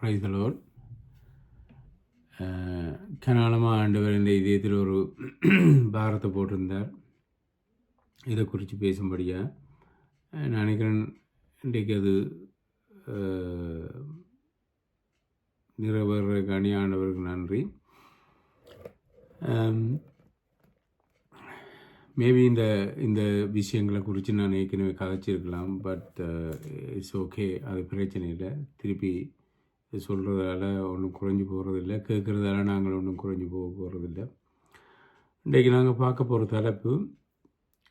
Praise the Lord. கனாலமாக ஆண்டவர் இந்த இதயத்தில் ஒரு பாரத்தை போட்டிருந்தார். இதை குறித்து பேசும்படியாக நான் நினைக்கிறேன். இன்றைக்கு அது நிறைவேறக்காணி ஆண்டவருக்கு நன்றி. மேபி இந்த விஷயங்களை குறித்து நான் ஏற்கனவே கதைச்சிருக்கலாம். பட் இட்ஸ் ஓகே, அது பிரச்சனை இல்லை. திருப்பி சொல்கிறதால ஒன்றும் குறைஞ்சி போகிறதில்ல, கேட்குறதால நாங்கள் ஒன்றும் குறைஞ்சி போகிறதில்ல. இன்றைக்கு நாங்கள் பார்க்க போகிற தலைப்பு,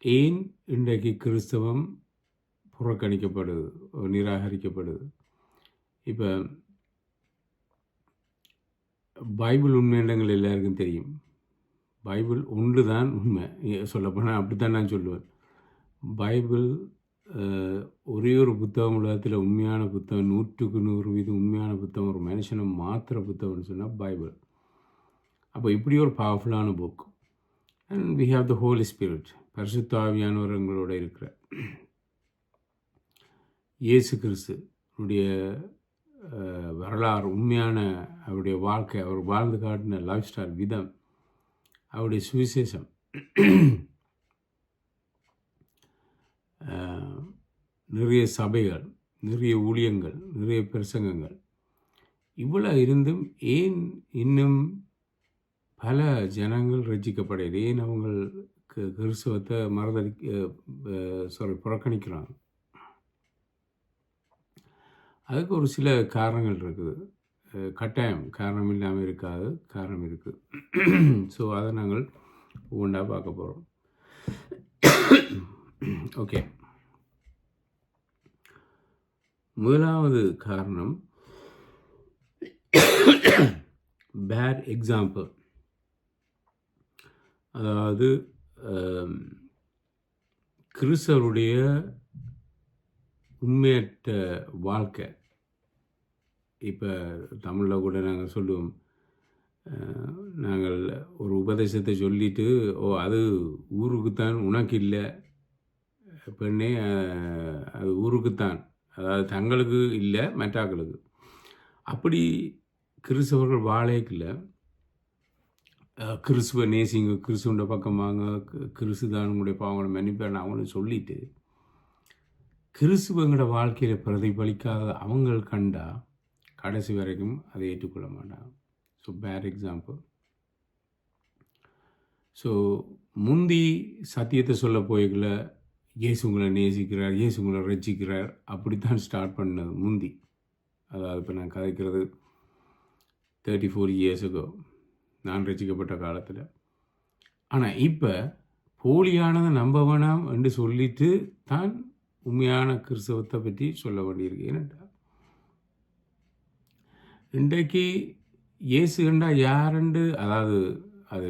ஏன் இன்றைக்கு கிறிஸ்தவம் புறக்கணிக்கப்படுது, நிராகரிக்கப்படுது. இப்போ பைபிள் உண்மைன்றங்கள் எல்லாருக்கும் தெரியும். பைபிள் ஒன்று தான் உண்மை. சொல்லப்போனால் அப்படி தான் நான் சொல்லுவேன். பைபிள் ஒரே ஒரு புத்தகம் உலகத்தில் உண்மையான புத்தகம், 100% உண்மையான புத்தகம், ஒரு மனுஷனை மாத்திர புத்தகம்னு சொன்னால் பைபிள். அப்போ இப்படி ஒரு பவர்ஃபுல்லான book. And we have the Holy Spirit, பரிசுத்த ஆவியானவர் எங்களோட இருக்கிற இயேசு கிறிஸ்துடைய வரலாறு, உண்மையான அவருடைய வாழ்க்கை, அவர் வாழ்ந்து காட்டின லைஃப் ஸ்டைல் விதம், அவருடைய சுவிசேஷம், நிறைய சபைகள், நிறைய ஊழியங்கள், நிறைய பிரசங்கங்கள், இவ்வளோ இருந்தும் ஏன் இன்னும் பல ஜனங்கள் ரட்சிக்கப்படையில, ஏன் அவங்களுக்கு கிறிஸ்தவத்தை புறக்கணிக்கிறாங்க? அதுக்கு ஒரு சில காரணங்கள் இருக்குது. கட்டாயம் காரணம் இல்லாமல் இருக்காது, காரணம் இருக்குது. ஸோ அதை நாங்கள் ஒவ்வொன்றா பார்க்க போகிறோம். ஓகே, முதலாவது காரணம் பேட் எக்ஸாம்பிள். அதாவது கிறிஸ்தவருடைய உண்மையற்ற வாழ்க்கை. இப்போ தமிழில் கூட நாங்கள் சொல்லுவோம், நாங்கள் ஒரு உபதேசத்தை சொல்லிட்டு, அது ஊருக்குத்தான், உனக்கு இல்லை பெண்ணே, அது ஊருக்குத்தான், அதாவது தங்களுக்கு இல்லை மெட்டாக்களுக்கு. அப்படி கிறிஸ்தவர்கள் வாழைக்கில்ல, கிறிஸ்துவ நேசிங்க, கிறிஸ்துவ பக்கம் வாங்க, கிறிஸ்துதான் உங்களுடைய பாவங்களை மன்னிப்பேன் அவங்களும் சொல்லிட்டு, கிறிஸ்துவங்களோட வாழ்க்கையில் பிரதிபலிக்காத அவங்க கண்டா கடைசி வரைக்கும் அதை ஏற்றுக்கொள்ள மாட்டாங்க. So bad example. ஸோ முந்தி சத்தியத்தை சொல்ல போய்கள, இயேசு உங்களை நேசிக்கிறார், இயேசு உங்களை ரட்சிக்கிறார், அப்படித்தான் ஸ்டார்ட் பண்ணது முந்தி. அதாவது இப்போ நான் கதைக்கிறது 34 years ago, நான் ரட்சிக்கப்பட்ட காலத்தில். ஆனால் இப்போ போலியானதை நம்ப வேணாம் என்று சொல்லிட்டு தான் உண்மையான கிறிஸ்தவத்தை பற்றி சொல்ல வேண்டியிருக்கு. ஏன்னா இன்றைக்கு இயேசு கண்டா யாருண்டு, அதாவது அது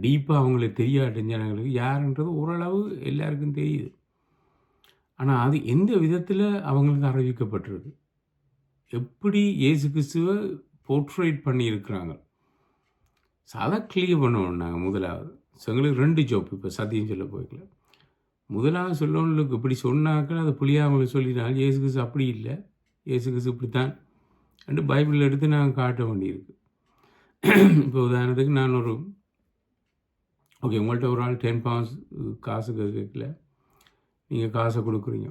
டீப்பாக அவங்களுக்கு தெரியாத ஜனங்களுக்கு யாருன்றது ஓரளவு எல்லாருக்கும் தெரியுது. ஆனால் அது எந்த விதத்தில் அவங்களுக்கு அறிவிக்கப்பட்டிருக்கு, எப்படி இயேசு கிறிஸ்துவை போர்ட்ரேட் பண்ணியிருக்கிறாங்க, அதை கிளியர் பண்ணணும். நாங்கள் முதலாவது எங்களுக்கு 2 ஜோப். இப்போ சத்தியம் சொல்ல போய்க்கல, முதலாவது சொல்லவங்களுக்கு இப்படி சொன்னாக்கள் அது புளியாமங்களுக்கு சொல்லினாலும் இயேசு கிறிஸ்து அப்படி இல்லை, இயேசு கிறிஸ்து இப்படித்தான் ரெண்டு பைபிளில் எடுத்து நாங்கள் காட்ட வேண்டியிருக்கு. இப்போ உதாரணத்துக்கு நான் உங்கள்கிட்ட ஒரு ஆள் 10 pounds காசு கேட்கல, நீங்கள் காசை கொடுக்குறீங்க.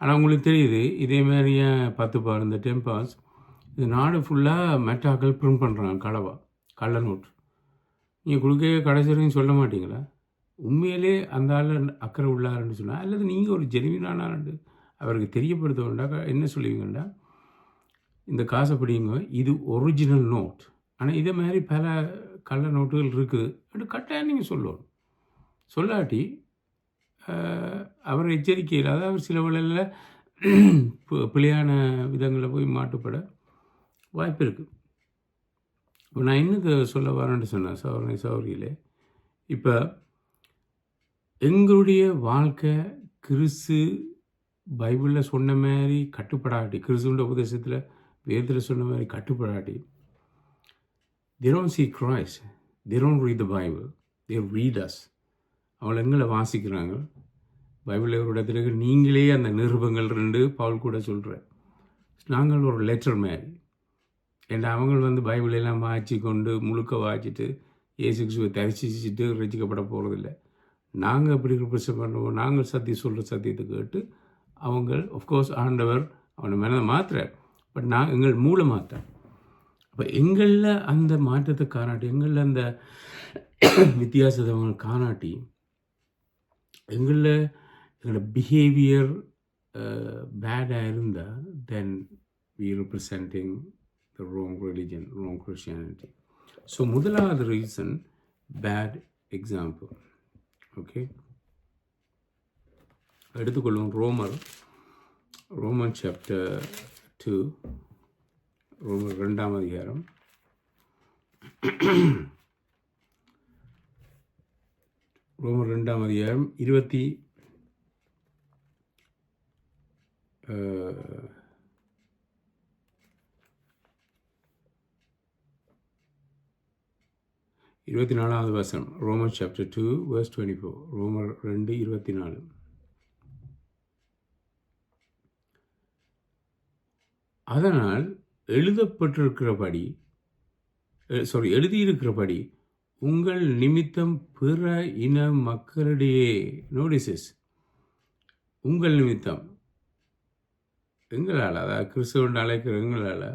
ஆனால் உங்களுக்கு தெரியுது இதே மாதிரி 10 pound, இந்த 10 pounds இது நாடு ஃபுல்லாக மெட்டாக்கள் பிரிண்ட் பண்ணுறாங்க, கள்ள நோட்டு. நீங்கள் கொடுக்க கடைசி வரைக்கும் சொல்ல மாட்டீங்களா? உண்மையிலே அந்த ஆள் அக்கறை உள்ளாருன்னு சொன்னால், அல்லது நீங்கள் ஒரு ஜெனுவினானான்னு அவருக்கு தெரியப்படுத்த வேண்டாம், என்ன சொல்லுவீங்கண்டா, இந்த காசை பிடிங்க, இது ஒரிஜினல் நோட், ஆனால் இதே மாதிரி பல கள்ள நோட்டுகள் இருக்குது அப்படி கட்டாயம் நீங்கள் சொல்லணும். சொல்லாட்டி அவர் எச்சரிக்கையில், அதாவது அவர் சில வேளையில் பிழையான விதங்களில் போய் மாட்டுப்பட வாய்ப்பு இருக்குது. இப்போ நான் இன்னும் சொல்ல வரேன்னு சொன்னேன் சௌரியிலே, இப்போ எங்களுடைய வாழ்க்கை கிறிஸ்து பைபிளில் சொன்ன மாதிரி கட்டுப்படாட்டி, கிறிஸ்துவோட உபதேசத்தில் வேதத்தில் சொன்ன மாதிரி கட்டுப்படாட்டி, they don't see Christ, they don't read the Bible, they read us. அவங்கள எங்களை வாசிக்கிறாங்க. பைபிளில் ஒரு இடத்துல நீங்களே அந்த நிருபங்கள் 2 பவுல் கூட சொல்கிறேன், நாங்கள் ஒரு லெட்டர் மாதிரி, ஏன்னா அவங்க பைபிளெல்லாம் வாய்ச்சி கொண்டு முழுக்க வாய்ச்சிட்டு இயேசு கிறிஸ்துவை தரிசிச்சுட்டு ரசிக்கப்பட போகிறதில்ல. நாங்கள் எப்படி ரிப்ரசன்ட் பண்ணுவோம், நாங்கள் சொல்கிற சத்தியத்தை கேட்டு அவங்க ஆஃப்கோர்ஸ் ஆண்டவர் அவனை மனதை மாற்றுறார், பட் எங்கள் மூளை மாற்ற. அப்போ எங்களில் அந்த மாற்றத்தை காணாட்டி, எங்களில் அந்த வித்தியாசத்தை அவங்க காணாட்டி, எங்களோட பிஹேவியர் பேடாக இருந்தால் தென் we representing the wrong religion, wrong Christianity. So முதலாவது ரீசன் bad example. ஓகே, எடுத்துக்கொள்வோம் ரோமன் சாப்டர் 2, ரோமர் 2ஆம் அதிகாரம். ரோமர் 2ஆம் அதிகாரம் 24வது வசனம். Roman chapter 2 verse 24. ரோமர் 2:24. அதனால் எழுதியிருக்கிறபடி உங்கள் நிமித்தம் பிற இன மக்களிடையே, நோடிசஸ், உங்கள் நிமித்தம், எங்களால், அதாவது கிறிஸ்தவன் அழைக்கிற எங்களால்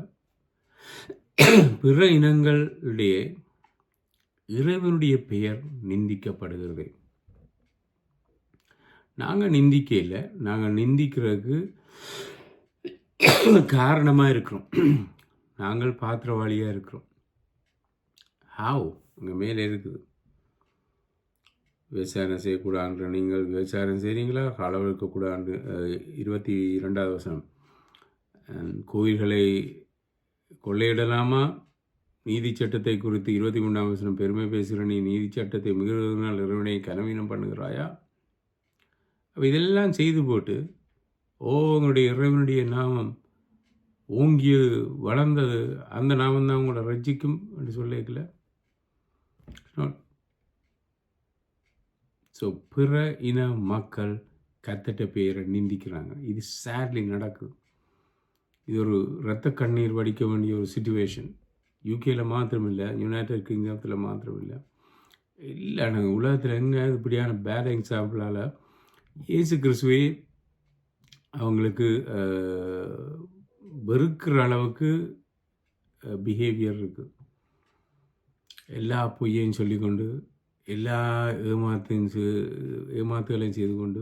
பிற இனங்களிடையே இறைவனுடைய பெயர் நிந்திக்கப்படுகிறது. நாங்கள் நிந்திக்க இல்லை, நாங்கள் நிந்திக்கிறதுக்கு காரணமாக இருக்கிறோம். நாங்கள் பாத்திரவாளியாக இருக்கிறோம். ஹாவ் உங்கள் மேலே இருக்குது. விவசாயம் செய்யக்கூடாது, நீங்கள் விவசாயம் செய்கிறீங்களா? களவு இருக்கக்கூடாது. 22வது வசனம். கோயில்களை கொள்ளையிடலாமா? நீதி சட்டத்தை குறித்து 23ஆம் வசனம். பெருமை பேசுகிற நீ நீதி சட்டத்தை மிகுவதனால் இறைவனை கனவீனம் பண்ணுகிறாயா? அப்போ இதெல்லாம் செய்து போட்டு உங்களுடைய இறைவனுடைய நாமம் ஓங்கிய வளர்ந்தது, அந்த நாமம் தான் உங்களோட ரட்சிக்கும் என்று சொல்லிக்கல. ஸோ பிற இன மக்கள் கத்தட்ட பெயரை நிந்திக்கிறாங்க. இது சேட்லி நடக்குது. இது ஒரு இரத்த கண்ணீர் வடிக்க வேண்டிய ஒரு சிச்சுவேஷன். யூகேயில் மாத்திரமில்லை, யுனைடெட் கிங்டத்தில் மாத்திரமில்லை, இல்லை நாங்கள் உலகத்தில் எங்கே இப்படியான பேட் எக்ஸாம்பிளால் இயேசு கிறிஸ்துவே அவங்களுக்கு வெறுக்கிற அளவுக்கு பிஹேவியர் இருக்குது. எல்லா பொய்யையும் சொல்லிக்கொண்டு, எல்லா ஏமாத்துகளையும் செய்து கொண்டு,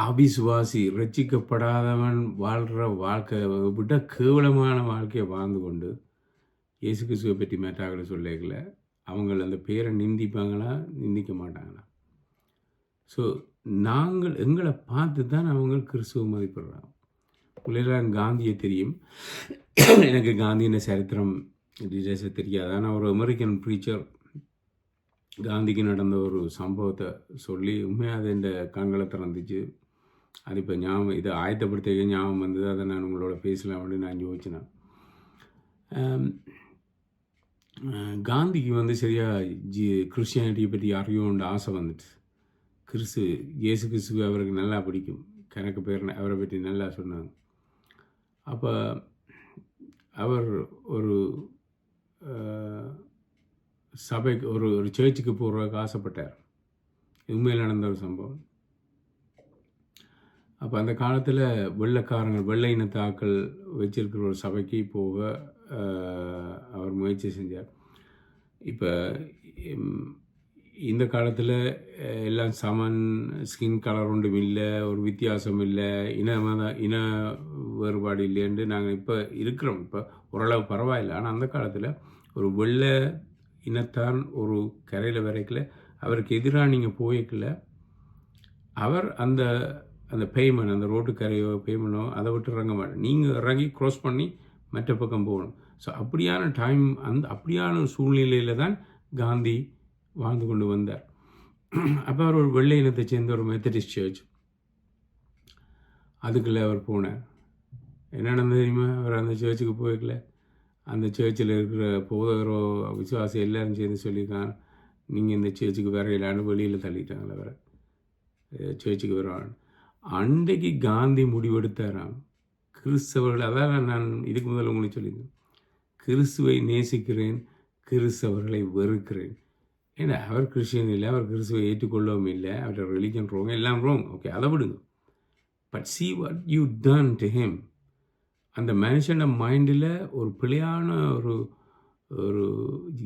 அபிசுவாசி ரட்சிக்கப்படாதவன் வாழ்கிற வாழ்க்கை விட கேவலமான வாழ்க்கையை வாழ்ந்து கொண்டு இயேசு கிறிஸ்துவை பற்றி மேட்டாக்களை சொல்லல. அவங்க அந்த பேரை நிந்திப்பாங்களா, நிந்திக்க மாட்டாங்களா? ஸோ நாங்கள் எங்களை பார்த்து தான் அவங்க கிறிஸ்துவ மதிப்பிடுறாங்க. உங்களுக்கு காந்தியை தெரியும். எனக்கு காந்தியின் சரித்திரம் டீட்டெயில்ஸை தெரியாது. ஆனால் ஒரு அமெரிக்கன் ப்ரீச்சர் காந்திக்கு நடந்த ஒரு சம்பவத்தை சொல்லி உண்மையாக அது இந்த கண்களை திறந்துச்சு. அது இப்போ ஞாபகம், இதை ஆயத்தப்படுத்த ஞாபகம் வந்தது. அதை நான் உங்களோட பேசலாம் அப்படின்னு நான் யோசிச்சேன். காந்திக்கு சரியாக கிறிஸ்டியானிட்டியை பற்றி அறியும்ன்ற ஆசை வந்துட்டு, இயேசு கிறிஸ்துவை அவருக்கு நல்லா பிடிக்கும். கணக்கு பேர் அவரை பற்றி நல்லா சொன்னாங்க. அப்போ அவர் ஒரு சபைக்கு ஒரு சர்ச்சுக்கு போகிறதுக்கு ஆசைப்பட்டார். உண்மையில் நடந்த ஒரு சம்பவம். அப்போ அந்த காலத்தில் வெள்ளை இனத்து ஆக்கள் வச்சிருக்கிற ஒரு சபைக்கு போக அவர் முயற்சி செஞ்சார். இப்போ இந்த காலத்தில் எல்லாம் சமன், ஸ்கின் கலர் ஒன்றும் இல்லை, ஒரு வித்தியாசம் இல்லை, இன வேறுபாடு இல்லைன்னு நாங்கள் இப்போ இருக்கிறோம். இப்போ ஓரளவு பரவாயில்லை. ஆனால் அந்த காலத்தில் ஒரு வெள்ளை இனத்தான் ஒரு கரையில் வரைக்கல, அவருக்கு எதிராக நீங்கள் போய்க்கல, அவர் அந்த பேமெண்ட், அந்த ரோட்டு கரையோ பேமெண்ட்டோ அதை விட்டு இறங்க மாட்டேன். நீங்கள் இறங்கி க்ராஸ் பண்ணி மற்ற பக்கம் போகணும். ஸோ அப்படியான டைம், அப்படியான சூழ்நிலையில் தான் காந்தி வாழ்ந்து கொண்டு வந்தார். அப்போ அவர் ஒரு வெள்ளை இனத்தை சேர்ந்த ஒரு மெத்தடிஸ்ட் சர்ச், அதுக்குள்ளே அவர் போனார். என்ன நடந்தது தெரியுமா? அவர் அந்த சர்ச்சுக்கு போய்க்கல. அந்த சர்ச்சில் இருக்கிற போதகரோ விசுவாசி எல்லாரும் சேர்ந்து சொல்லியிருக்காங்க, நீங்கள் இந்த சர்ச்சுக்கு வரையிலான்னு வெளியில் தள்ளிட்டாங்களே, வேறு சர்ச்சுக்கு வருவாங்க. அன்றைக்கு காந்தி முடிவெடுத்தாராம், கிறிஸ்தவர்கள், அதான் நான் இதுக்கு முதல்ல உங்களுக்கு சொல்லியிருந்தேன், கிறிஸ்துவை நேசிக்கிறேன், கிறிஸ்தவர்களை வெறுக்கிறேன். ஏன்னா அவர் கிறிஸ்டியன் இல்லை, அவர் கிறிஸ்துவை ஏற்றுக்கொள்ளவும் இல்லை, அவரோட ரிலிஜன் ரோங், எல்லாம் ரோங். ஓகே, அதை விடுங்க. But see what you done to him. அந்த மனுஷன மைண்டில் ஒரு பிழையான ஒரு ஒரு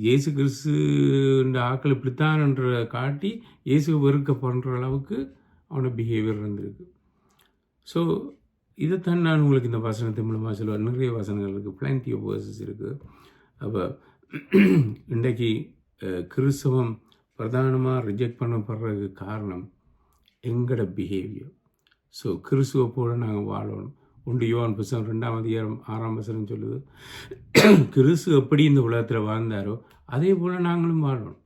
இயேசு கிறிஸ்துன்ற ஆக்கள் இப்படித்தான்ன்ற காட்டி இயேசு வெறுக்க பண்ணுற அளவுக்கு அவனோட பிஹேவியர் இருந்திருக்கு. ஸோ இதைத்தான் நான் உங்களுக்கு இந்த வசனத்தின் மூலமாக சொல்லுவேன். நிறைய வசனங்கள் இருக்குது, பிளான்டி ஆஃப் வேர்சஸ் இருக்குது. அப்போ இன்றைக்கு கிறிஸ்தவம் பிரதானமாக ரிஜெக்ட் பண்ணப்படுறதுக்கு காரணம் எங்களோட பிஹேவியர். ஸோ கிறிஸ்துவை போல நாங்கள் வாழணும். 1 யோவான் 2:6 சொல்லுது, கிறிஸ்து எப்படி இந்த உலகத்தில் வாழ்ந்தாரோ அதே போல் நாங்களும் வாழணும்.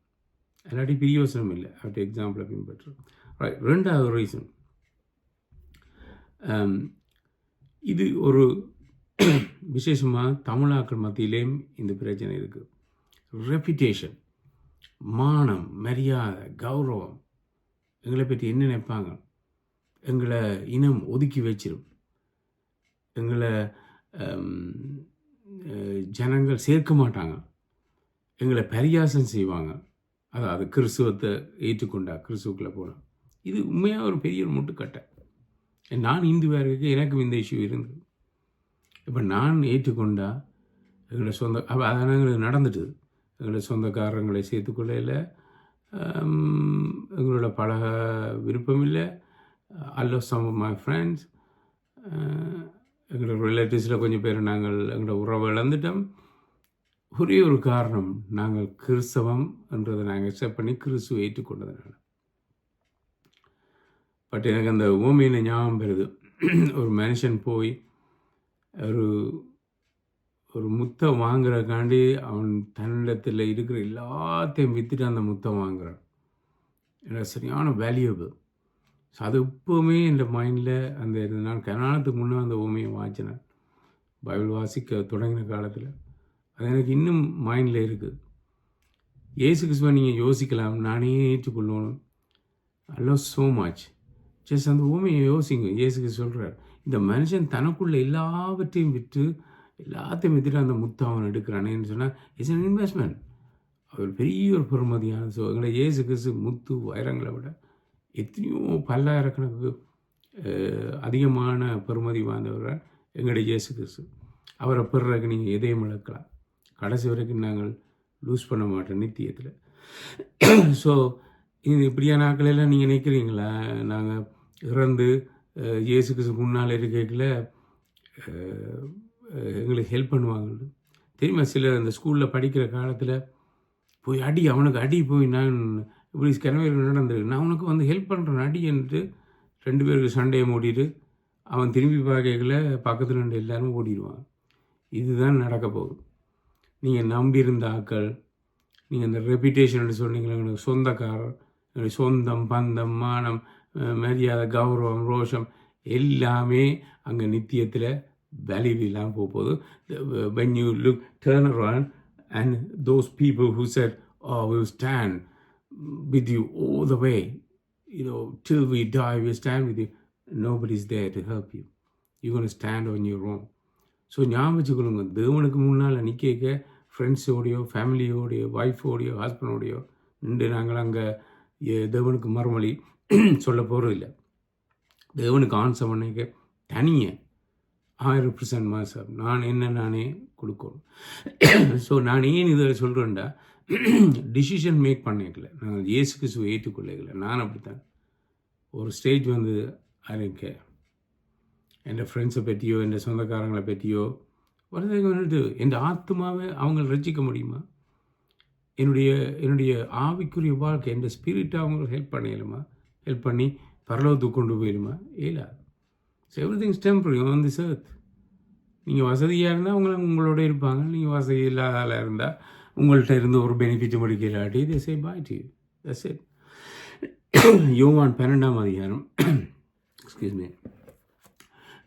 இல்லாட்டி பிரியோசனம் இல்லை. அவர்கிட்ட எக்ஸாம்பிளை பின்பற்றுறோம். ரைட். 2வது ரீசன், இது ஒரு விசேஷமாக தமிழாக்கள் மத்தியிலேயும் இந்த பிரச்சனை இருக்குது. ரெப்யூட்டேஷன், மானம், மரியாதை, கௌரவம், எங்களை பற்றி என்ன நினைப்பாங்க, எங்களை இனம் ஒதுக்கி வச்சிடும், எங்களை ஜனங்கள் சேர்க்க மாட்டாங்க, எங்களை பரியாசம் செய்வாங்க. அதாவது கிறிஸ்துவத்தை ஏற்றுக்கொண்டா, கிறிஸ்துவுக்குள்ளே போனால். இது உண்மையாக ஒரு பெரிய ஒரு முட்டுக்கட்டை. நான் இந்துவாக இருக்க எனக்கும் இந்த இஷ்யூ இருந்தது. இப்போ நான் ஏற்றுக்கொண்டா எங்களை சொந்த அதனால் எங்களுக்கு நடந்துட்டுது. எங்களை சொந்தக்காரங்களை சேர்த்துக்கொள்ளையில் எங்களோட பழக விருப்பம் இல்லை. அல்ல சம் ஆஃப் மை ஃப்ரெண்ட்ஸ், எங்களோட ரிலேட்டிவ்ஸில் கொஞ்சம் பேர் நாங்கள் எங்களோட உறவை இழந்துட்டோம். ஒரே ஒரு காரணம், நாங்கள் கிறிஸ்தவம் என்றதை நாங்கள் அக்செப்ட் பண்ணி கிறிஸ்துவை ஏற்றுக்கொண்டதுனால. பட் எனக்கு அந்த ஓமையில் ஞாபகம் பெறுது. ஒரு மனுஷன் போய் ஒரு முத்தை வாங்குறதுக்காண்டி அவன் தன்னிடத்தில் இருக்கிற எல்லாத்தையும் விற்றுட்டு அந்த முத்தை வாங்குறான். எனக்கு சரியான வேல்யூபிள். ஸோ அது இப்போவுமே என் மைண்டில் அந்த நான் கல்யாணத்துக்கு முன்னே அந்த ஓமையை வாசினேன், பைபிள் வாசிக்க தொடங்கின காலத்தில். அது எனக்கு இன்னும் மைண்டில் இருக்குது. இயேசு கிறிஸ்துவை நீங்கள் யோசிக்கலாம், நானே ஏற்றுக்கொள்ளணும். I love so much. Just அந்த ஊமையை யோசிங்க. இயேசுக்கு சொல்கிறார், இந்த மனுஷன் தனக்குள்ள எல்லாவற்றையும் விற்று எல்லாத்தையும் விற்றுட்டு அந்த முத்து அவன் எடுக்கிறானேன்னு சொன்னால் இட்ஸ் அன் இன்வெஸ்ட்மெண்ட். அவர் பெரிய ஒரு பெருமதியான. ஸோ எங்களை இயேசு கிறிஸ்து முத்து வைரங்களை விட எத்தனையோ பல்லாயிரக்கணக்கு அதிகமான பெருமதி வாய்ந்தவர் எங்களுடைய இயேசு கிறிஸ்து. அவரை பெறுறதுக்கு நீங்கள் எதையும் இழக்கலாம். கடைசி வரைக்கும் நாங்கள் லூஸ் பண்ண மாட்டோம் நித்தியத்தில். ஸோ இது இப்படியான ஆக்களெல்லாம் நீங்கள் நினைக்கிறீங்களா? நாங்கள் இறந்து இயேசு கிறிஸ்து முன்னால் இருக்கல எங்களுக்கு ஹெல்ப் பண்ணுவாங்க தெரியுமா? சிலர் அந்த ஸ்கூலில் படிக்கிற காலத்தில் போய் அவனுக்கு அடி போய் நான் இப்படி கிணவேறு நடந்திருக்கு, நான் உனக்கு வந்து ஹெல்ப் பண்ணுறேன் அடி என்று 2 பேருக்கு சண்டையை மூடிட்டு அவன் திரும்பி பார்க்கல பக்கத்தில் 2 எல்லாரும் ஓடிடுவான். இதுதான் நடக்க போகுது. நீங்கள் நம்பியிருந்த ஆக்கள், நீங்கள் அந்த ரெப்யூட்டேஷன் சொன்னீங்களா, எனக்கு சொந்தக்காரர், என்னுடைய சொந்தம், பந்தம், மானம், மரியாதை, கௌரவம், ரோஷம் எல்லாமே அங்கே நித்தியத்தில் வேல்யூ இல்லாமல் போகுது. when you look turn around and those people who said, oh, we will stand with you all the way, till we die we stand with you, nobody's there to help you. You're going to stand on your own. So ஞாபகம் வச்சுக்கொள்ளுங்க, தேவனுக்கு முன்னால் நிற்க ஃப்ரெண்ட்ஸோடையோ, ஃபேமிலியோடையோ, ஒய்ஃபோடையோ, ஹஸ்பண்டோடையோ நின்று நாங்கள் அங்கே தேவனுக்கு மறுமொழி சொல்ல போகிறது இல்லை. தேவனுக்கு ஆன்சர் பண்ணிக்க தனியே I represent myself. நான் நானே கொடுக்கணும். ஸோ நான் ஏன் இதை சொல்கிறேன்டா, டிசிஷன் மேக் பண்ணிக்கல, நாங்கள் இயேசு கிறிஸ்துவை ஏற்றுக்கொள்ளல. நான் அப்படித்தான் ஒரு ஸ்டேஜ் வந்து அறிக்கை என் ஃப்ரெண்ட்ஸை பற்றியோ, என் சொந்தக்காரங்களை பற்றியோ வருது. என் ஆத்மாவை அவங்க ரசிக்க முடியுமா? என்னுடைய ஆவிக்குரிய வாழ்க்கை, என் ஸ்பிரிட்டை அவங்களுக்கு ஹெல்ப் பண்ணலுமா? ஹெல்ப் பண்ணி பரலோகத்துக்கு கொண்டு போயிடுமா? இயலாது. So everything's temporary on this earth. நீங்கள் வசதியாக இருந்தால் உங்களோட இருப்பாங்க. நீங்கள் வசதி இல்லாத ஆளாக இருந்தால் உங்கள்கிட்ட இருந்து ஒரு benefit முடிக்கலாட்டி they say bye to you. That's it. யோவான் 12ஆம் அதிகாரம் எக்ஸ்கியூஸ் மீ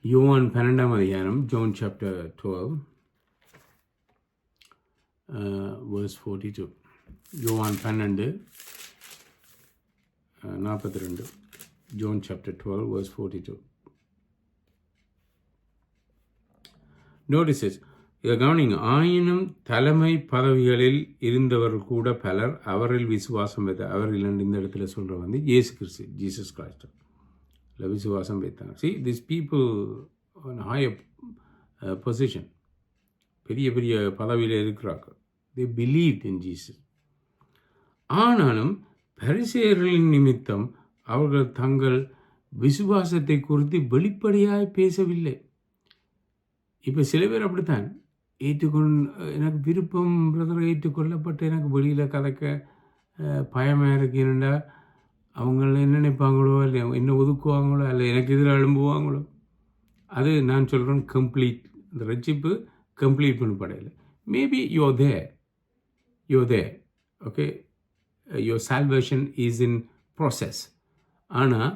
யோவான் 12ஆம் அதிகாரம், John chapter 12 verse 42. யோவான் 12:42. John chapter 12 verse 42. நோட்டிசஸ் இதை கவனிங்க. ஆயினும் தலைமை பதவிகளில் இருந்தவர்கள் கூட பலர் அவரில் விசுவாசம் வைத்த அவர்கள் இந்த இடத்துல சொல்கிற வந்து இயேசு கிறிஸ்து, ஜீசஸ் கிரைஸ்ட் இல்லை விசுவாசம் வைத்தாங்க. See this people higher position, பெரிய பெரிய பதவியில் இருக்கிறாங்க. they believed in Jesus. ஆனாலும் பரிசேயர்களின் நிமித்தம் அவர்கள் தங்கள் விசுவாசத்தை குறித்து வெளிப்படையாய் பேசவில்லை. இப்போ சில பேர் அப்படித்தான் எனக்கு விருப்பம் பிரதர் ஏற்றுக்கொள்ளப்பட்டு எனக்கு வெளியில் கதைக்க பயமாக இருக்குன்னா அவங்கள என்ன நினைப்பாங்களோ இல்லை என்ன ஒதுக்குவாங்களோ இல்லை எனக்கு எதிராக எழும்புவாங்களோ. அது நான் சொல்கிறேன் கம்ப்ளீட், இந்த ரட்சிப்பு கம்ப்ளீட் பண்ணப்படையில. Maybe you're there okay, your salvation is in process, ஆனால்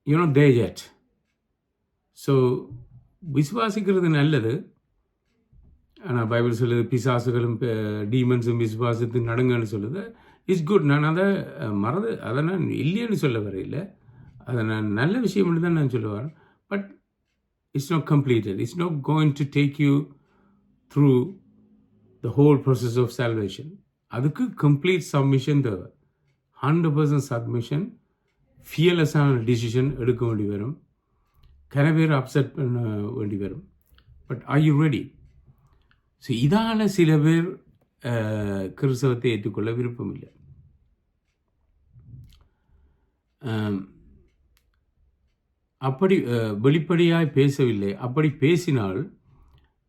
you not there yet. So விசுவாசிக்கிறது நல்லது. ஆனால் பைபிள் சொல்லுது பிசாசுகளும் டீமன்ஸும் விசுவாசத்துக்கு நடுங்கன்னு சொல்லுது. It's good. நான் அதை நான் இல்லைன்னு சொல்ல வரையில்லை, அதை நான் நல்ல விஷயம் தான் நான் சொல்ல வரேன். But it's not completed. It's not going to take you through the whole process of salvation. அதுக்கு complete submission தேவை. 100% submission, fearless-ஆன decision எடுக்க வேண்டி வரும். கனவேறு அப்செட் பண்ண வேண்டி வரும். But are you ready? So இதால் சில பேர் கிறிஸ்தவத்தை ஏற்றுக்கொள்ள விருப்பம் இல்லை. அப்படி வெளிப்படையாய் பேசவில்லை. அப்படி பேசினால்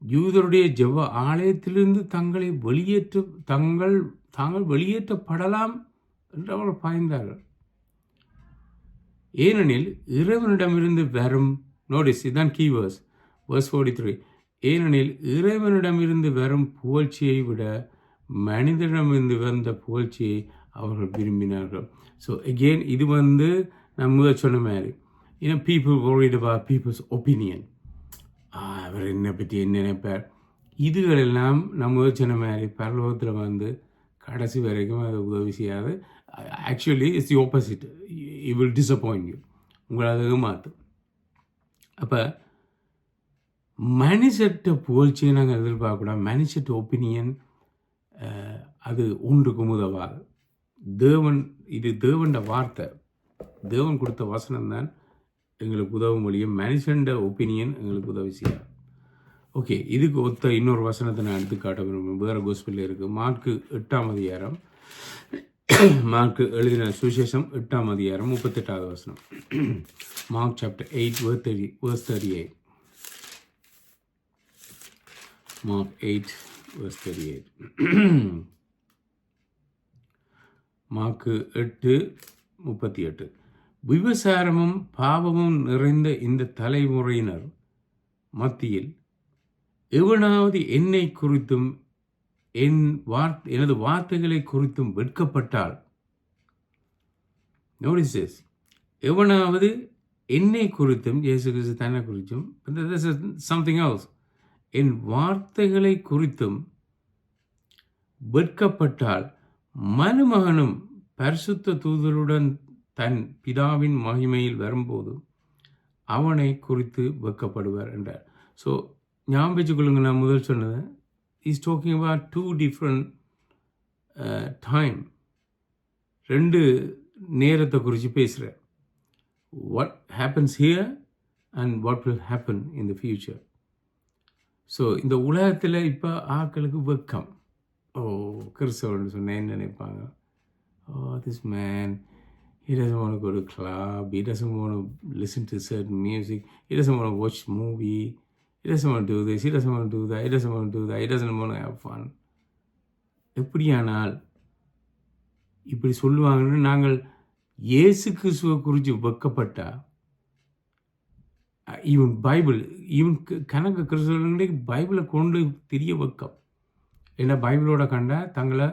யூதருடைய ஜெப ஆலயத்திலிருந்து தாங்கள் வெளியேற்றப்படலாம் என்று அவர்கள் பாய்ந்தார்கள். ஏனெனில் இறைவனிடமிருந்து வரும், நோட்டீஸ் இதுதான் கீ வேர்ஸ், verse 43, ஏனெனில் இறைவனிடமிருந்து வரும் புகழ்ச்சியை விட மனிதனிடமிருந்து வந்த புகழ்ச்சியை அவர்கள் விரும்பினார்கள். ஸோ அகெயின் இது வந்து நான் முதல் சொன்ன மாதிரி, people worried about people's opinion. அவர் என்னை பற்றி என்ன நினைப்பார், இதுகளெல்லாம் நம்ம சொன்ன மாதிரி பரலோகத்தில் வந்து கடைசி வரைக்கும் அது உதவி செய்யாது. Actually it's the opposite, it will disappoint you, உங்களை அது ஏமாற்றும். அப்போ மனுஷட்ட புகழ்ச்சியை நாங்கள் எதிர்பார்க்கக்கூடாது. மனுஷட்ட ஒப்பீனியன் அது ஒன்றுக்கும் உதவாது. இது தேவண்ட வார்த்தை, தேவன் கொடுத்த வசனம் தான் எங்களுக்கு உதவும் மொழியும். மனுஷண்ட ஒப்பீனியன் எங்களுக்கு உதவி செய்யாது. ஓகே, இதுக்கு ஒத்த இன்னொரு வசனத்தை நான் எடுத்துக்காட்ட விரும்புகிறேன். வேறு கோஸ்பலில் இருக்குது. மார்க்கு 8ஆம் அதிகாரம், மார்க்கு எழுதின சுவிசேஷம் 8ஆம் அதிகாரம் 38வது வசனம். Mark chapter 8 verse 38. Mark 8 verse 38. Mark 8:38. விபசாரமும் பாவமும் நிறைந்த இந்த தலைமுறையினர் மத்தியில் எவனாவது என்னை குறித்தும் எனது வார்த்தைகளை குறித்தும் வெட்கப்பட்டால், நோட்டீஸ் திஸ், எவனாவது என்னை குறித்தும், இயேசு கிறிஸ்து தன்னை குறித்தும், சம்திங் எல்ஸ், என் வார்த்தைகளை குறித்தும் வெட்கப்பட்டால் மனுமகனும் பரிசுத்த தூதருடன் தன் பிதாவின் மகிமையில் வரும்போது அவனை குறித்து வெட்கப்படுவார் என்றார். ஸோ ஞாபகம் வச்சுக்கொள்ளுங்க, நான் முதல் சொன்னது, is talking about 2 different time, 2 நேரத்தை குறித்து பேசுகிறேன். What happens here and what will happen in the future. So இந்த உலகத்தில் இப்போ ஆட்களுக்கு வெக்கம். கிறிஸ்தவர்னு சொன்னேன் என்ன நினைப்பாங்க, this man, he doesn't want to go to club, he doesn't want to listen to certain music, he doesn't want to watch movie, he doesn't want to do this, he doesn't want to do that, he doesn't want to do that, he doesn't want to have fun. எப்படியானால் இப்படி சொல்லுவாங்கன்னு நாங்கள் இயேசு கிறிஸ்துவை குறித்து வெக்கப்பட்டா, even Bible, even கணக்கு கிறிஸ்தவர்களுக்கு பைபிளை கொண்டு தெரிய வெக்கம். ஏன்னா பைபிளோட கண்டா தங்களை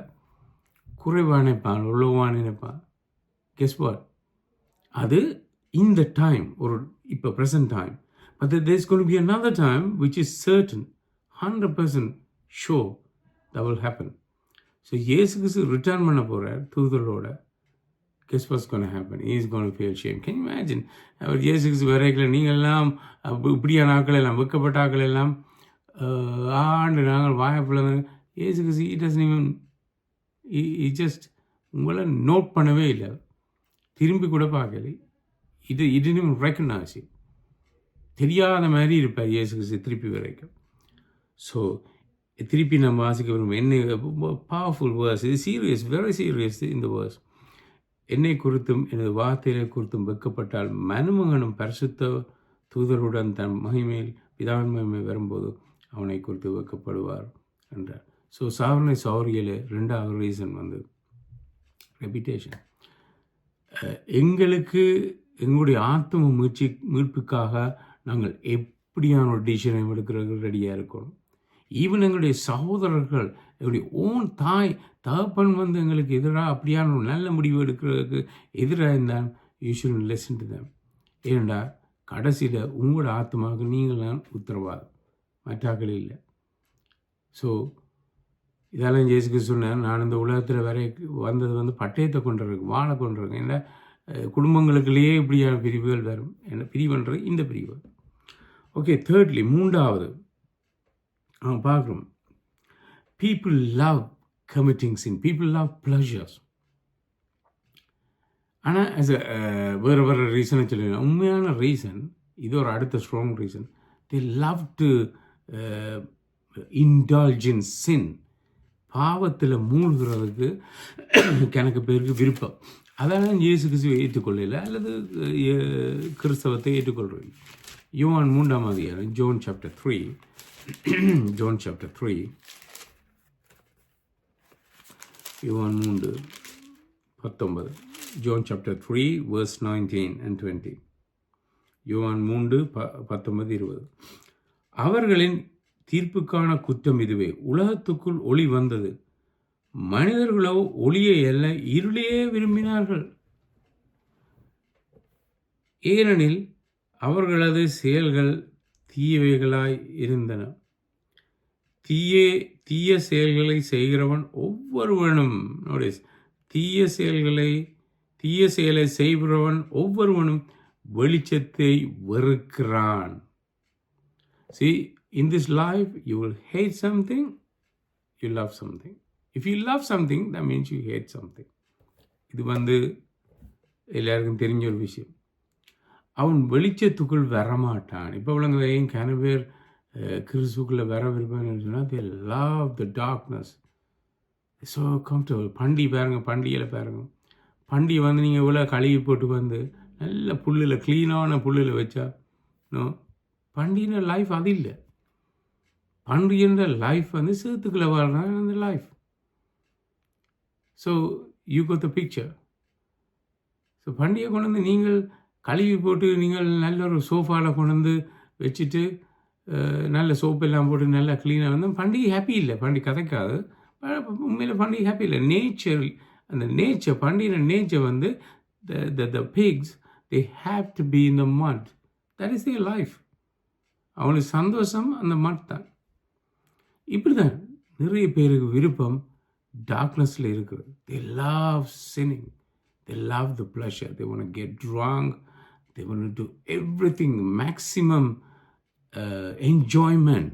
குறைவாக நினைப்பான், உள்ளவான்னு நினைப்பான். கெஸ் வாட், அது இந்த டைம், ஒரு இப்போ present time. But there's going to be another time which is certain, 100% sure that will happen. So இயேசு கிறிஸ்து ரிட்டர்ன் பண்ண போகிறார் தூதரோட. Guess what's going to happen? He is going to feel shame. Can you imagine? அவர் இயேசு கிறிஸ்து வரைக்கல, நீங்கள் எல்லாம் இப்படியான ஆக்கள் எல்லாம், வெக்கப்பட்ட ஆக்கள் எல்லாம் ஆண்டு நாங்கள் வாய்ப்பில் ஏசுக்கு ஈவன் ஜஸ்ட் உங்களை நோட் பண்ணவே இல்லை, திரும்பி கூட பார்க்கல. இது ரெக்கக்னைஸ் தெரியாத மாதிரி இருப்பார் இயேசு திருப்பி வரைக்கும். ஸோ திருப்பி நம்ம வாசிக்க விரும்பும் என்ன பவர்ஃபுல் வேர்ஸ், இது சீரியஸ், வெரி சீரியஸ் இந்த வேர்ஸ். என்னை குறித்தும் எனது வார்த்தைகளை குறித்தும் வெக்கப்பட்டால் மனுமகனும் பரிசுத்த தூதருடன் தன் மகிமையில் பிதாவின் மகிமை வரும்போது அவனை குறித்து வெக்கப்படுவார் என்றார். ஸோ சாவரணை சௌரியில் 2வது ரீசன் வந்து ரெபிடேஷன். எங்களுக்கு எங்களுடைய ஆத்ம மீட்புக்காக நாங்கள் எப்படியான ஒரு டிசிஷனை எடுக்கிறதுக்கு ரெடியாக இருக்கணும். ஈவன் எங்களுடைய சகோதரர்கள், எங்களுடைய ஓன் தாய் தகப்பன் வந்து எங்களுக்கு எதிராக அப்படியான ஒரு நல்ல முடிவு எடுக்கிறதுக்கு எதிராக இருந்தால் you should listen to them. ஏனெண்டா கடைசியில் உங்களோட ஆத்மாவுக்கு நீங்கள் தான் உத்தரவாதம், மற்றாக்கள் இல்லை. ஸோ இதெல்லாம் ஜேசுக்கு சொன்னேன். நான் இந்த உலகத்தில் வரை வந்தது வந்து பட்டயத்தை கொண்டிருக்கேன், வாழை கொண்டிருக்கேன். ஏன்னா குடும்பங்களுக்குள்ளேயே இப்படியான பிரிவுகள் வரும். என்ன பிரிவுன்றது இந்த பிரிவு. ஓகே, தேர்ட்லி 3வது பார்க்குறோம். பீப்புள் லவ் கமிட்டிங் சின், பீப்புள் லவ் ப்ளஷர்ஸ். ஆனால் வேறு வேறு ரீசனை சொல்லுவேன். உண்மையான ரீசன் இது ஒரு அடுத்த strong reason. They love to indulge in sin. பாவத்தில் மூழ்கிறதுக்கு கணக்கு பேருக்கு விருப்பம். அதெல்லாம் இயேசு கிறிஸ்துவை ஏற்றுக்கொள்ளல அல்லது கிறிஸ்தவத்தை ஏற்றுக்கொள்றது. யோவான் 3ஆம் அதிகாரம், John chapter 3, யோவான் 3:19, John chapter 3 verse 19 and 20. யோவான் 3:19-20. அவர்களின் தீர்ப்புக்கான குற்றம் இதுவே, உலகத்துக்குள் ஒளி வந்தது, மனிதர்களோ ஒளியை அல்ல இருளையே விரும்பினார்கள், ஏனெனில் அவர்களது செயல்கள் தீயவைகளாய் இருந்தன. தீய செயல்களை செய்கிறவன் ஒவ்வொருவனும், தீய செயலை செய்கிறவன் ஒவ்வொருவனும் வெளிச்சத்தை வெறுக்கிறான். See, in this life you will hate something, you love something. If you love something, that means you hate something. இது வந்து எல்லாருக்கும் தெரிஞ்ச ஒரு விஷயம். அவன் வெளிச்சத்துக்குள் வரமாட்டான். இப்போ உள்ளவங்க ஏன் பேர் கிறிஸ்துக்குள்ளே வர விரும்புன்னு சொன்னால், they love the darkness. So comfortable. பண்டிகையில் பாருங்க, பண்டிகை வந்து நீங்கள் இவ்வளோ கழுவி போட்டு வந்து நல்ல புல்லில், க்ளீனான புல்லில் வச்சா, நோ, பண்டிகைன்ற லைஃப் அது இல்லை. பண்டிகைன்ற லைஃப் வந்து சேத்துக்குள்ளே வாழ்றாங்க அந்த life. So you quote the picture. So பண்டிகை கொண்டு வந்து நீங்கள் கழுவி போட்டு நீங்கள் நல்ல ஒரு சோஃபாவில் கொண்டு வந்து வச்சுட்டு நல்ல சோப்பெல்லாம் போட்டு நல்லா க்ளீனாக வந்து பண்டிகை ஹாப்பி இல்லை. பண்டிகை கதைக்காது, உண்மையில் பண்டிகை ஹாப்பி இல்லை. நேச்சர், அந்த நேச்சர், பண்டிகை நேச்சர் வந்து the pigs, they have to be in the mud. That is their life. அவங்களுக்கு சந்தோஷம் அந்த மட் தான். இப்படி தான் நிறைய பேருக்கு விருப்பம் டார்க்னஸில் இருக்குது. They love sinning. They love the pleasure. They want to get drunk. They want to do everything, maximum enjoyment.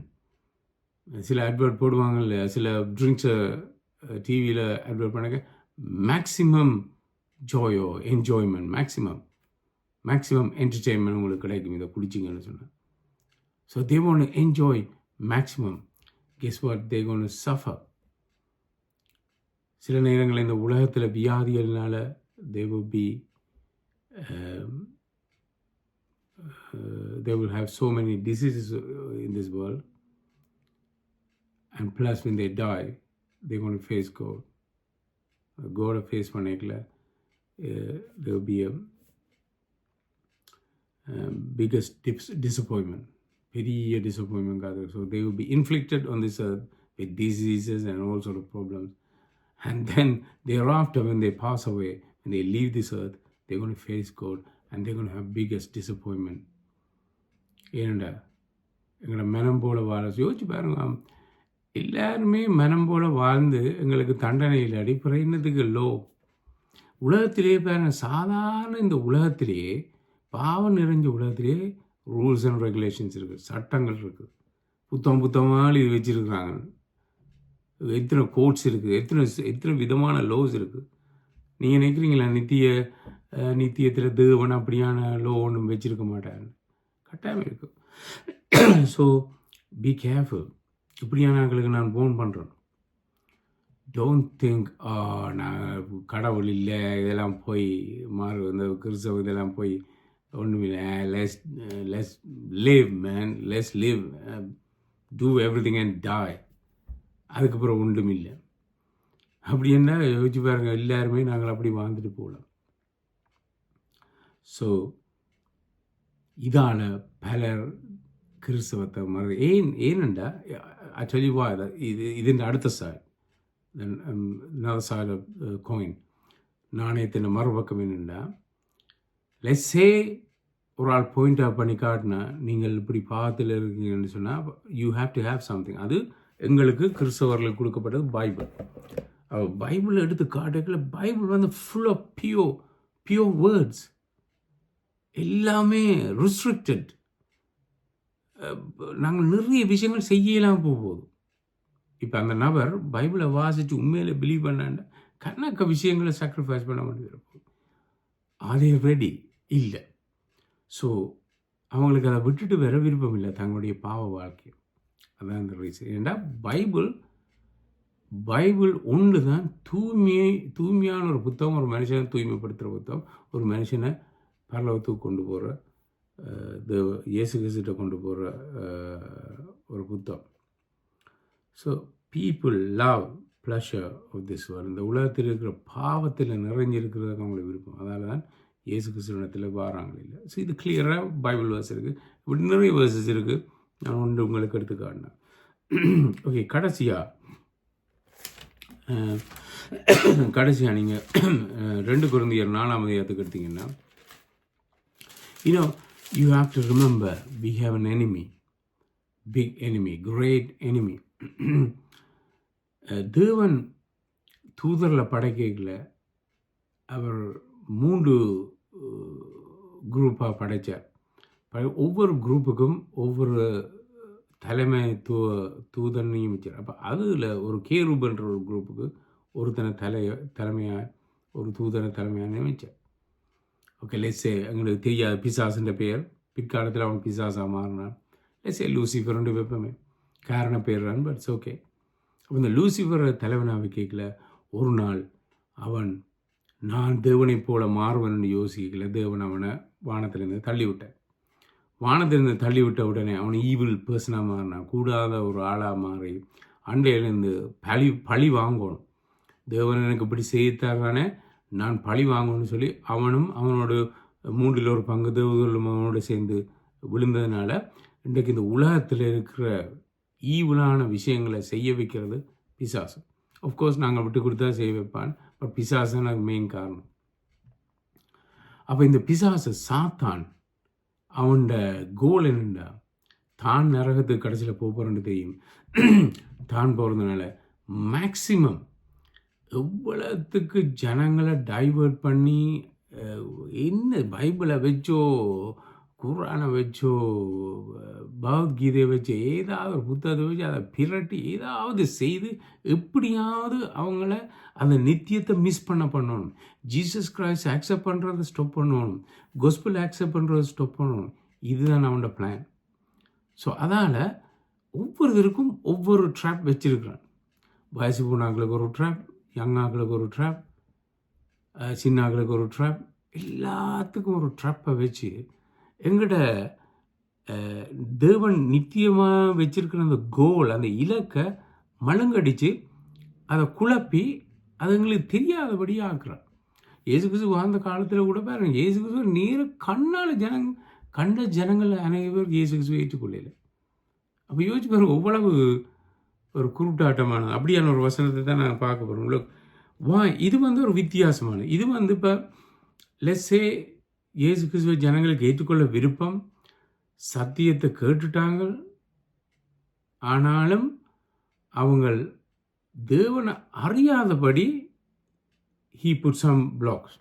சில அட்வர்ட் போடுவாங்க இல்லையா, சில ட்ரிங்க்ஸை டிவியில் அட்வர்ட் பண்ணாங்க, மேக்ஸிமம் ஜோயோ என்ஜாய்மெண்ட், மேக்ஸிமம் என்டர்டெயின்மெண்ட் உங்களுக்கு கிடைக்கும் இதை குடிச்சிங்கன்னு சொன்னேன். So they want to enjoy maximum. Guess what, they cone to suffer. சில நேரங்களில் இந்த உலகத்தில் வியாதிகள்னால they will have so many diseases in this world, and plus when they die they're going to face God face பண்ணல, there will be a biggest disappointment, பெரிய disappointment. So they will be inflicted on this earth with diseases and all sort of problems, and then thereafter when they pass away, when they leave this earth, they're going to face God and they're going to have biggest disappointment. ஏனண்டா எங்களை மனம் போல வாழ யோசிச்சு பாருங்க. எல்லாருமே மனம் போல வாழ்ந்து எங்களுக்கு தண்டனை இல்லை அடிப்படை என்னதுக்கு லோ. உலகத்திலேயே பாருங்க, சாதாரண இந்த உலகத்திலேயே, பாவம் நிறைஞ்ச உலகத்திலேயே ரூல்ஸ் அண்ட் ரெகுலேஷன்ஸ் இருக்குது, சட்டங்கள் இருக்குது. புத்தகமாக எழுதி வச்சுருக்குறாங்க. எத்தனை கோட்ஸ் இருக்குது, எத்தனை விதமான லோஸ் இருக்குது. நீங்கள் நினைக்கிறீங்களா நித்தியத்தில் தேவன் அப்படியான லோ ஒன்றும் வச்சுருக்க மாட்டாருன்னு? கட்டாயம் இருக்குது. So be careful. இப்படியான ஆட்களுக்கு நான் ஃபோன் பண்ணுறேன். டோன்ட் திங்க் நான் கடவுள் இல்லை, இதெல்லாம் போய் இந்த கிறிஸ்தவ இதெல்லாம் போய் ஒன்றுமில்லை. Let's live man, let's live, do everything and die. அதுக்கப்புறம் ஒன்றும் இல்லை. அப்படி என்ன யோசிச்சு பாருங்க, எல்லாருமே நாங்கள் அப்படி வாழ்ந்துட்டு போகலாம். ஸோ இதால் பலர் கிறிஸ்தவத்தை ஏனெண்டா தெளிவா இது அடுத்த சாய் side of coin, நாணயத்தின் மறுபக்கம் என்னென்னா, லெஸ்ஸே ஒரு ஆள் பாயிண்ட் அவுட் பண்ணி காட்டினா நீங்கள் இப்படி பாத்தில் இருக்கீங்கன்னு சொன்னால் you have to have something. அது எங்களுக்கு கிறிஸ்தவர்களுக்கு கொடுக்கப்பட்டது பைபிள். பைபிளை எடுத்து காட்டல, பைபிள் வந்து ஃபுல் ஆஃப் பியோர் வேர்ட்ஸ், எல்லாமே ரிஸ்ட்ரிக்டட். நாங்கள் நிறைய விஷயங்கள் செய்யலாம் போகுது. இப்போ அந்த நபர் பைபிளை வாசித்து உண்மையில பிலீவ் பண்ணாண்ட கணக்க விஷயங்களை சாக்ரிஃபைஸ் பண்ண வேண்டியிருக்கும். அதே ரெடி இல்லை. ஸோ அவங்களுக்கு அதை விட்டுட்டு வர விருப்பம் இல்லை தங்களுடைய பாவ வாழ்க்கை. அதான் இந்த ரீசன். ஏன்னா பைபிள் ஒன்று தான் தூய்மையான ஒரு புத்தகம், ஒரு மனுஷனை தூய்மைப்படுத்துகிற புத்தகம், ஒரு மனுஷனை பரலோகத்துக்கு கொண்டு போகிற இயேசு கிறிஸ்துட்ட கொண்டு போகிற ஒரு புத்தகம். So people love pleasure of this world. இந்த உலகத்தில் இருக்கிற பாவத்தில் நிறைஞ்சிருக்கிறதுக்கு அவங்களுக்கு விருப்பம். அதனால தான் இயேசு கிறிஸ்துவத்தில் வாராங்க இல்லை. ஸோ இது கிளியராக பைபிள் வேர்ஸ் இருக்குது. இப்படி நிறைய வேர்சஸ் இருக்குது. நான் ஒன்று உங்களுக்கு எடுத்து காட்டினேன். ஓகே, கடைசியாக நீங்கள் 2 கொரிந்தியர் 4ஆம் அதிகாரத்துக்கு எடுத்தீங்கன்னா, you have to remember we have an enemy, big enemy, great enemy. தேவன் தூதரில் படைக்கல, அவர் 3 குரூப்பாக படைத்தார். ஒவ்வொரு குரூப்புக்கும் ஒவ்வொரு தலைமை தூதனையும் வச்சார். அப்போ அதில் ஒரு கேருபன்ற ஒரு குரூப்புக்கு ஒருத்தனை தலைமையாக ஒரு தூதனை தலைமையாக நியமித்தார். ஓகே, லெஸ்ஸே எங்களுக்கு தெரியாத பிசாசுன்ற பெயர், பிற்காலத்தில் அவன் பிசாசாக மாறினான். லெஸ்ஸே லூசிஃபர் 2 வைப்பமே காரண பேர்றான். Puts okay. அப்போ இந்த லூசிஃபரை தலைவனாக கேட்கல. ஒரு நாள் அவன் நான் தேவனை போல மாறுவன்னு யோசிக்கல. தேவன் அவனை வானத்திலிருந்து தள்ளிவிட்டார். வானத்திலிருந்து தள்ளிவிட்ட உடனே அவன் ஈவில் பர்சனாக மாறினான். கூடாத ஒரு ஆளாக மாறி அண்டையிலேருந்து பழி வாங்கணும். தேவன் எனக்கு இப்படி செய்தானே, நான் பழி வாங்கணும்னு சொல்லி அவனும் அவனோட 3 ஒரு பங்கு தேவர்களும் அவனோட சேர்ந்து விழுந்ததுனால இன்றைக்கு இந்த உலகத்தில் இருக்கிற ஈவிலான விஷயங்களை செய்ய வைக்கிறது பிசாசு. ஆஃப்கோர்ஸ் நாங்கள் விட்டு கொடுத்தா செய்ய வைப்பான். பட் பிசாசு எனக்கு மெயின் காரணம். அப்போ இந்த பிசாசு சாத்தான் அவனோட கோல் என்னென்னா, தான் நரகத்துக்கு கடைசியில் போகிறேன்னு தெரியும். தான் போகிறதுனால மேக்சிமம் எவ்வளவுக்கு ஜனங்களை டைவர்ட் பண்ணி என்ன பைபிளை வச்சோ, குர்ஆனை வச்சோ, பகவத்கீதையை வச்சு, ஏதாவது ஒரு புத்தகத்தை வச்சு அதை பிரட்டி ஏதாவது செய்து எப்படியாவது அவங்கள அந்த நித்தியத்தை மிஸ் பண்ணணும். ஜீசஸ் கிரைஸ்ட் ஆக்செப்ட் பண்ணுறதை ஸ்டாப் பண்ணணும். காஸ்பல் ஆக்செப்ட் பண்ணுறதை ஸ்டாப் பண்ணணும். இதுதான் அவனோட பிளான். ஸோ அதனால் ஒவ்வொருத்தருக்கும் ஒவ்வொரு ட்ராப் வச்சுருக்கிறான். வயசு போனாங்களுக்கு ஒரு ட்ராப், யங்காக்களுக்கு ஒரு ட்ராப், சின்னாக்களுக்கு ஒரு ட்ராப், எல்லாத்துக்கும் ஒரு ட்ராப்பை வச்சு எங்கிட்ட தேவன் நித்தியமாக வச்சிருக்கிற அந்த கோல், அந்த இலக்கை மழுங்கடிச்சு அதை குழப்பி அதுங்களுக்கு தெரியாதபடி ஆக்குறான். இயேசு கிறிஸ்து வாழ்ந்த காலத்தில் கூட பாருங்க, இயேசு கிறிஸ்து நேர கண்ணால் கண்ட ஜனங்கள் அனைவரும் பேருக்கு இயேசு கிறிஸ்துவை ஏற்றுக்கொள்ளல. அப்போ யோசிச்சு பாருங்க, எவ்வளவு ஒரு குருட்டாட்டமானது. அப்படியான ஒரு வசனத்தை தான் நான் பார்க்க போகிறோம். உங்களுக்கு இது வந்து ஒரு வித்தியாசமான இது வந்து இப்போ லெஸ்ஸே இயேசு கிறிஸ்துவை ஜனங்களுக்கு ஏற்றுக்கொள்ள விருப்பம், சத்தியத்தை கேட்டுட்டாங்க, ஆனாலும் அவங்கள் தேவனை அறியாதபடி he put some blocks.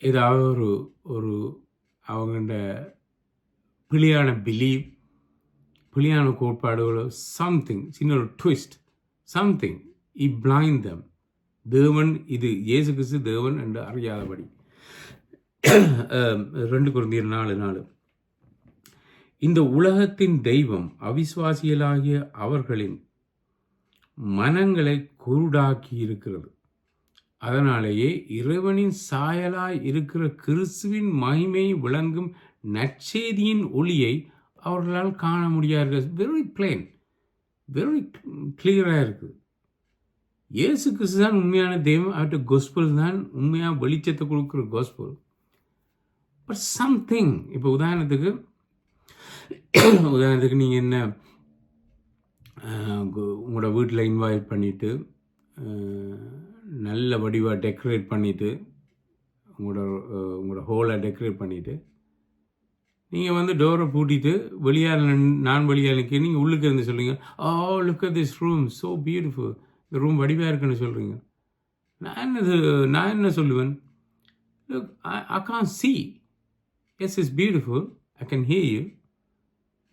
ஏதாவது ஒரு அவங்களோட பிள்ளையான பிலீவ், பிழையான கோட்பாடுகளோ சம்திங், சின்ன ஒரு ட்விஸ்ட், சம்திங் இ பிளைண்ட் தம். தேவன் இது இயேசு கிறிஸ்து தேவன் என்று அறியாதபடி. 2 கொரிந்தியர் 4:4. இந்த உலகத்தின் தெய்வம் அவிசுவாசிகளாகிய அவர்களின் மனங்களை குருடாக்கி இருக்கிறது. அதனாலேயே இறைவனின் சாயலாய் இருக்கிற கிறிஸ்துவின் மகிமை விளங்கும் நற்செய்தியின் ஒளியை அவர்களால் காண முடியாது. வெரி பிளெயின், வெரி கிளியராக இருக்குது. இயேசு கிறிஸ்து தான் உண்மையான தெய்வம். அவர்கிட்ட கோஸ்பல் தான் உண்மையாக வெளிச்சத்தை கொடுக்குற கோஸ்பல். பட் சம்திங், இப்போ உதாரணத்துக்கு நீங்கள் என்ன உங்களோட வீட்டில் இன்வைட் பண்ணிவிட்டு நல்ல வடிவாக டெக்கரேட் பண்ணிவிட்டு உங்களோட ஹோலை டெக்கரேட் பண்ணிவிட்டு நீங்கள் வந்து டோரை பூட்டிட்டு வெளியால் நான் வெளியால் நிற்க நீங்கள் உள்ளுக்கு இருந்து சொல்லுங்கள், oh look at this room so beautiful, இந்த ரூம் வடிவாக இருக்குன்னு சொல்கிறீங்க. நான் என்ன சொல்லுவேன், look I can see. Yes, it's beautiful, I can hear you,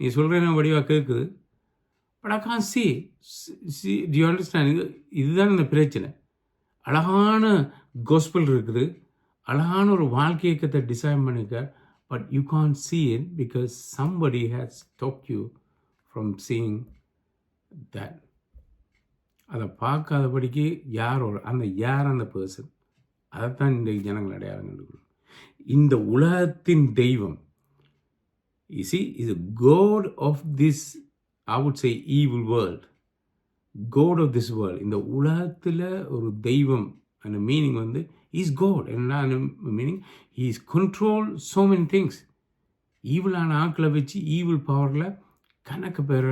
நீ சொல்கிறேன் வடிவாக கேட்குது, but I can see. Do you understand? இதுதான் இந்த பிரச்சனை. அழகான கோஸ்பல் இருக்குது, அழகான ஒரு வாழ்க்கை இயக்கத்தை டிசைன் பண்ணிக்க, but you can't see it because somebody has stopped you from seeing that. அதை பார்க்காதபடிக்கு யார் அந்த பர்சன், அதைத்தான் இந்த ஜனங்கள் அடையாளம் கண்டுக்கணும். இந்த உலகத்தின் தெய்வம் you see is a god of this, I would say, evil world. God of this world. இந்த உலகத்தில் ஒரு தெய்வம் அந்த மீனிங் வந்து இஸ் God. என்ன meaning, he is control so many things. ஈவிலான ஆக்களை வச்சு ஈவில் பவரில் கணக்கு பெற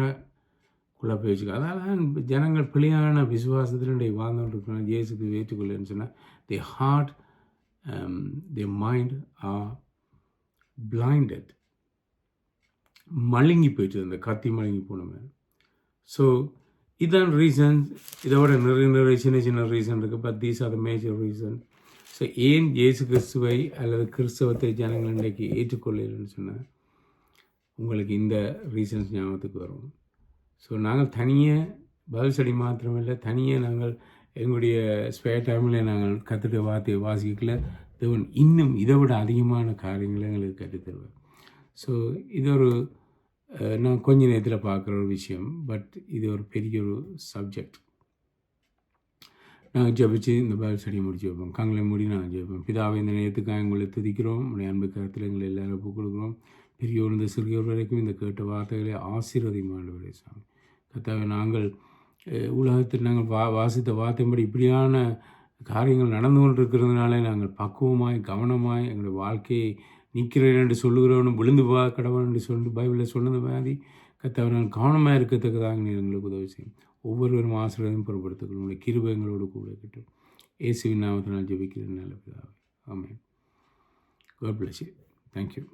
குழப்பி வச்சுக்க. அதனால ஜனங்கள் பிழையான விசுவாசத்தில் வாழ்ந்துட்டு இருக்கிறாங்க. இயேசுக்கு ஏற்றுக்கொள்ளன்னு சொன்னால் their heart, their mind are blinded. மழுங்கி போயிட்டு, அந்த கத்தி மழுங்கி போனோமே. ஸோ இதான் ரீசன். இதோட நிறைய சின்ன ரீசன் இருக்குது, but these are the major reason. So ஏன் இயேசு கிறிஸ்துவை அல்லது கிறிஸ்தவத்தை ஜனங்கள் இன்றைக்கு ஏற்றுக்கொள்ளலைன்னு சொன்னால் உங்களுக்கு இந்த ரீசன்ஸ் ஞாபகத்துக்கு வரும். ஸோ நாங்கள் தனியாக பைபிள் ஸ்டடி மாத்திரமில்லை, தனியாக நாங்கள் எங்களுடைய ஸ்பேர் டைமில் நாங்கள் கற்றுக்க வார்த்தையை வாசிக்கல, தேவன் இன்னும் இதை விட அதிகமான காரியங்களை எங்களுக்கு கற்றுத்தருவார். ஸோ இது ஒரு நான் கொஞ்ச நேரத்தில் பார்க்குற ஒரு விஷயம், பட் இது ஒரு பெரிய ஒரு சப்ஜெக்ட். நாங்கள் ஜெபிச்சு இந்த பைபிள் ஸ்டடியை முடிச்சு வைப்போம். கங்களை மூடி நாங்கள் ஜெபிப்போம். பிதாவை இந்த நேரத்துக்காக எங்களை துதிக்கிறோம், உடைய அன்பு கருத்தில் எங்களை எல்லாரும் ஒப்புக் கொடுக்குறோம். பெரியோர் இந்த சிறியோர் வரைக்கும் இந்த கேட்ட வார்த்தைகளை ஆசீர்வதிமாண்டவரே சாமி. கர்த்தாவே, நாங்கள் உலகத்தில் நாங்கள் வாசித்த வார்த்தைப்படி இப்படியான காரியங்கள் நடந்து கொண்டு இருக்கிறதுனால நாங்கள் பக்குவமாய் கவனமாய் எங்களுடைய வாழ்க்கையை நிற்கிறேன் என்று சொல்லுகிறவனும் விழுந்து கடவுள் என்று சொல்லி பைபிளில் சொன்னது மாதிரி கர்த்தாவே நாங்கள் கவனமாக இருக்கத்தக்கதாக நீர் எங்களுக்கு உதவி செய்யும். ஒவ்வொருவரும் ஆசீர்வாதம் பொருட்படுத்திக்கொள்ளும். உங்களுடைய கிருபை எங்களோடு கூட இருக்கட்டும். இயேசுவின் நாமத்தினால் ஜெபிக்கிறேன் நல்ல பிதாவே. ஆமென். God bless you. Thank you.